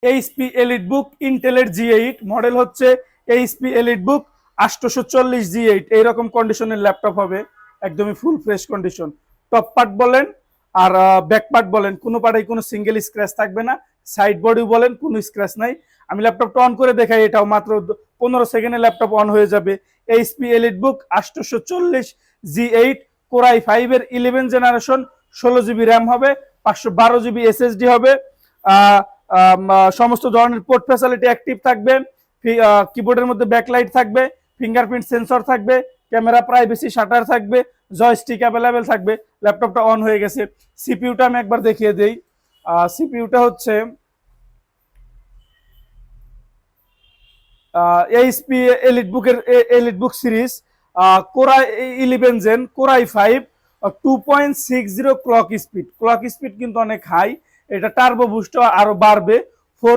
HP EliteBook ইন্টেলের G8 model হচ্ছে HP EliteBook 840 G8 এইরকম কন্ডিশনের ল্যাপটপ হবে, একদমই full fresh condition. Top part বলেন আর ব্যাক পার্ট বলেন, কোনো পার্টে কোনো সিঙ্গেল স্ক্র্যাচ থাকবে না, সাইড বডি বলেন কোনো স্ক্র্যাচ নাই। আমি ল্যাপটপটা অন করে দেখাই, এটাও মাত্র 15 সেকেন্ডে ল্যাপটপ অন হয়ে যাবে। HP EliteBook 840 G8 Core i5 এর 11 জেনারেশন, 16 জিবি র্যাম হবে, 512 জিবি এসএসডি হবে। সমস্ত ধরনের পোর্ট ফ্যাসিলিটি অ্যাক্টিভ থাকবে, কিবোর্ডের মধ্যে ব্যাকলাইট থাকবে, ফিঙ্গারপ্রিন্ট সেন্সর থাকবে, ক্যামেরা প্রাইভেসি শাটার থাকবে, জয়স্টিক অ্যাভেলেবেল থাকবে। ল্যাপটপটা অন হয়ে গেছে। সিপিইউটা আমি একবার দেখিয়ে দেই। সিপিইউটা হচ্ছে এইচপি এলিটবুক সিরিজ কোরা 11 gen core i5 2.60 clock speed কিন্তু অনেক হাই। এটা টার্বো বুস্ট আরো বাড়বে,